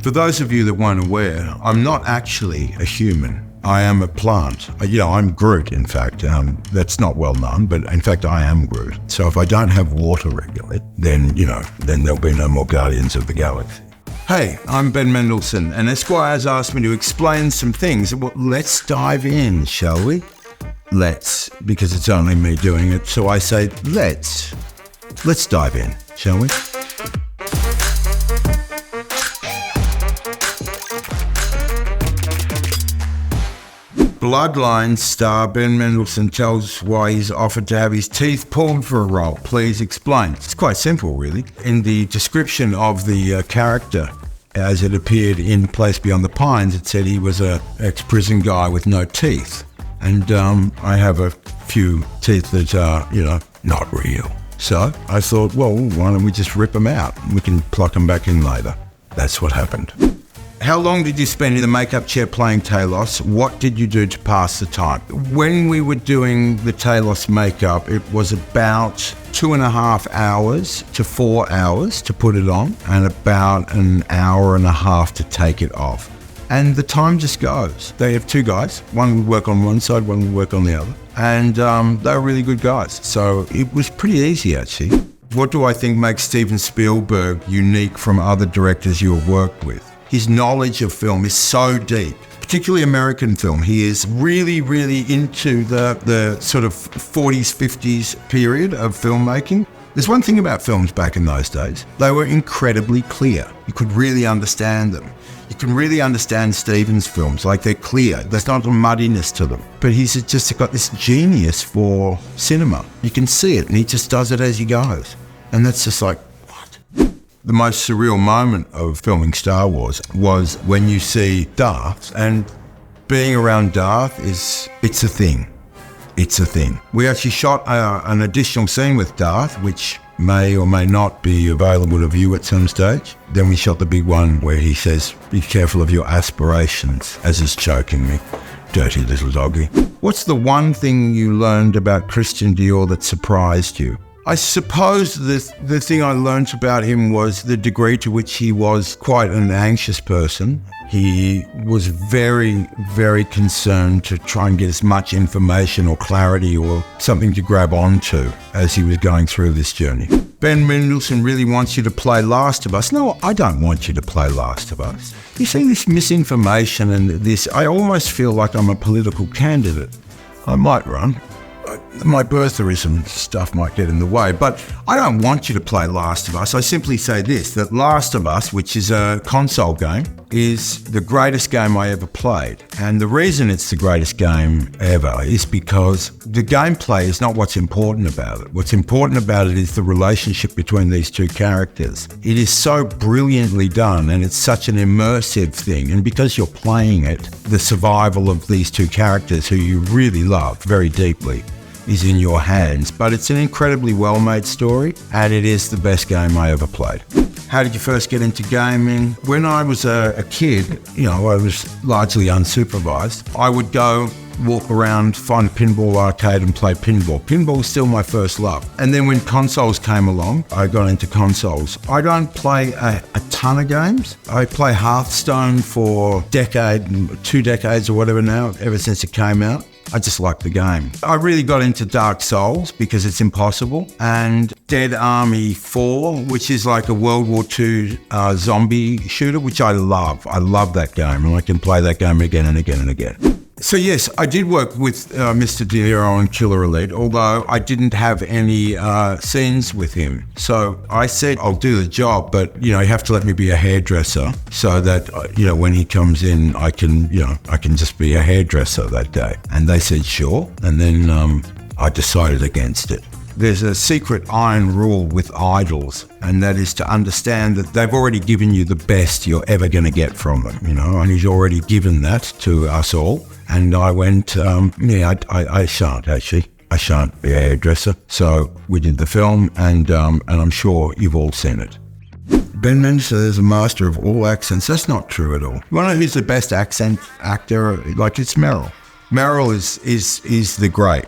For those of you that weren't aware, I'm not actually a human. I am a plant. I'm Groot, in fact. That's not well known, but in fact, I am Groot. So if I don't have water regularly, then there'll be no more Guardians of the Galaxy. Hey, I'm Ben Mendelsohn, and Esquire has asked me to explain some things. Well, let's dive in, shall we? Let's, because it's only me doing it. So I say, let's dive in, shall we? Bloodline star Ben Mendelsohn tells why he's offered to have his teeth pulled for a role. Please explain. It's quite simple, really. In the description of the character, as it appeared in Place Beyond the Pines, it said he was an ex-prison guy with no teeth. And I have a few teeth that are, not real. So I thought, well, why don't we just rip them out? We can pluck them back in later. That's what happened. How long did you spend in the makeup chair playing Talos? What did you do to pass the time? When we were doing the Talos makeup, it was about 2.5 hours to 4 hours to put it on and about an hour and a half to take it off. And the time just goes. They have two guys. One would work on one side, one would work on the other. And they were really good guys. So it was pretty easy, actually. What do I think makes Steven Spielberg unique from other directors you have worked with? His knowledge of film is so deep, particularly American film. He is really, really into the sort of 40s, 50s period of filmmaking. There's one thing about films back in those days. They were incredibly clear. You could really understand them. You can really understand Steven's films, like they're clear. There's not a muddiness to them. But he's just got this genius for cinema. You can see it, and he just does it as he goes. And that's just like, the most surreal moment of filming Star Wars was when you see Darth, and being around Darth it's a thing. It's a thing. We actually shot an additional scene with Darth, which may or may not be available to view at some stage. Then we shot the big one where he says, "Be careful of your aspirations," as he's choking me. Dirty little doggy. What's the one thing you learned about Christian Dior that surprised you? I suppose the thing I learned about him was the degree to which he was quite an anxious person. He was very, very concerned to try and get as much information or clarity or something to grab onto as he was going through this journey. Ben Mendelsohn really wants you to play Last of Us. No, I don't want you to play Last of Us. You see this misinformation and this, I almost feel like I'm a political candidate. I might run. My birtherism stuff might get in the way, but I don't want you to play Last of Us. I simply say this, that Last of Us, which is a console game, is the greatest game I ever played. And the reason it's the greatest game ever is because the gameplay is not what's important about it. What's important about it is the relationship between these two characters. It is so brilliantly done, and it's such an immersive thing. And because you're playing it, the survival of these two characters who you really love very deeply is in your hands. But it's an incredibly well-made story, and it is the best game I ever played. How did you first get into gaming? When I was a kid, I was largely unsupervised. I would go walk around, find a pinball arcade and play pinball. Pinball is still my first love. And then when consoles came along, I got into consoles. I don't play a ton of games. I play Hearthstone for two decades or whatever now, ever since it came out. I just like the game. I really got into Dark Souls because it's impossible, and Dead Army 4, which is like a World War II zombie shooter, which I love. I love that game, and I can play that game again and again and again. So yes, I did work with Mr. Dior on Killer Elite, although I didn't have any scenes with him. So I said, I'll do the job, but you have to let me be a hairdresser so that when he comes in, I can just be a hairdresser that day. And they said sure, and then I decided against it. There's a secret iron rule with idols, and that is to understand that they've already given you the best you're ever going to get from them, and he's already given that to us all. And I went, I shan't actually. I shan't be a hairdresser. So we did the film, and I'm sure you've all seen it. Ben Mendelsohn is a master of all accents. That's not true at all. You want to know who's the best accent actor? It's Meryl. Meryl is the great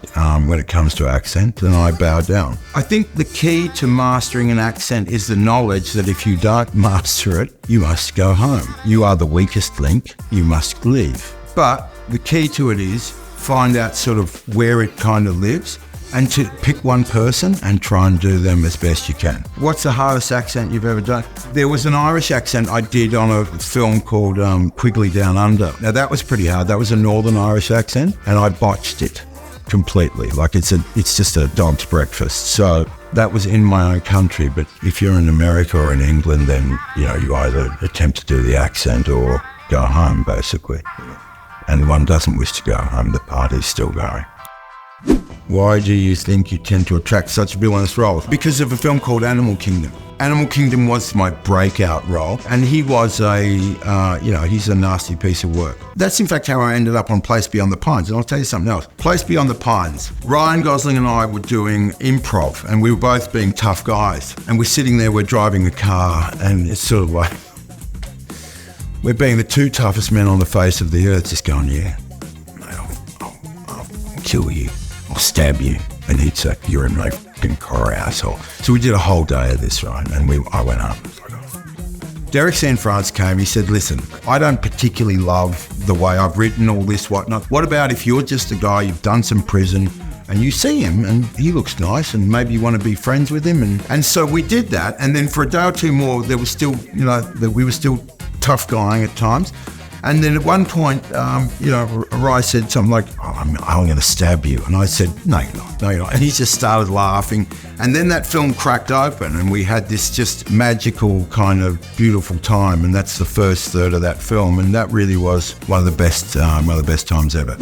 when it comes to accent, and I bow down. I think the key to mastering an accent is the knowledge that if you don't master it, you must go home. You are the weakest link, you must leave. But the key to it is find out sort of where it kind of lives, and to pick one person and try and do them as best you can. What's the hardest accent you've ever done? There was an Irish accent I did on a film called Quigley Down Under. Now that was pretty hard. That was a Northern Irish accent, and I botched it completely. Like it's just a dog's breakfast. So that was in my own country. But if you're in America or in England, then you either attempt to do the accent or go home, basically. And one doesn't wish to go home. The party's still going. Why do you think you tend to attract such villainous roles? Because of a film called Animal Kingdom. Animal Kingdom was my breakout role, and he was he's a nasty piece of work. That's in fact how I ended up on Place Beyond the Pines, and I'll tell you something else. Place Beyond the Pines, Ryan Gosling and I were doing improv, and we were both being tough guys, and we're sitting there, we're driving the car, and it's sort of like, we're being the two toughest men on the face of the earth, just going, yeah, I'll kill you. I'll stab you. And he'd say, you're in my fucking car, asshole. So we did a whole day of this, right? And I went up. Derek Sanfrance came, he said, listen, I don't particularly love the way I've written all this, whatnot. What about if you're just a guy, you've done some prison, and you see him, and he looks nice, and maybe you want to be friends with him? And so we did that, and then for a day or two more, there was still, we were still tough guying at times. And then at one point, Ry said something like, I'm going to stab you. And I said, no, you're not. And he just started laughing. And then that film cracked open, and we had this just magical kind of beautiful time. And that's the first third of that film. And that really was one of the best times ever.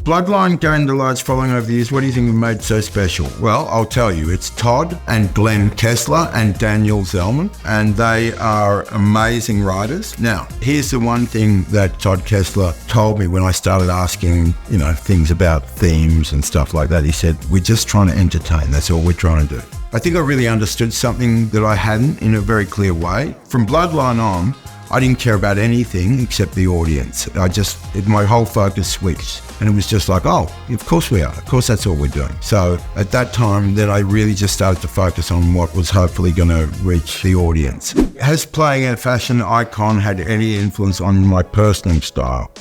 Bloodline gained a large following over the years. What do you think it made so special? Well, I'll tell you, it's Todd and Glenn Kessler and Daniel Zellman, and they are amazing writers. Now, here's the one thing that Todd Kessler told me when I started asking him, things about themes and stuff like that. He said, we're just trying to entertain. That's all we're trying to do. I think I really understood something that I hadn't in a very clear way. From Bloodline on, I didn't care about anything except the audience. My whole focus switched. And it was just like, oh, of course we are. Of course that's all we're doing. So at that time, then I really just started to focus on what was hopefully going to reach the audience. Has playing a fashion icon had any influence on my personal style?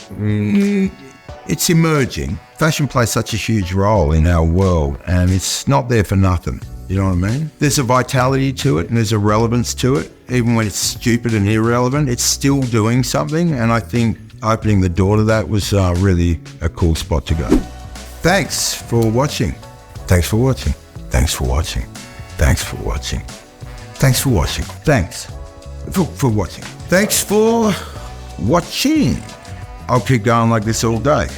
It's emerging. Fashion plays such a huge role in our world, and it's not there for nothing. You know what I mean? There's a vitality to it, and there's a relevance to it. Even when it's stupid and irrelevant, it's still doing something, and I think opening the door to that was really a cool spot to go. Thanks for watching. Thanks for watching. Thanks for watching. Thanks for watching. Thanks for watching. Thanks for watching. Thanks for watching. I'll keep going like this all day.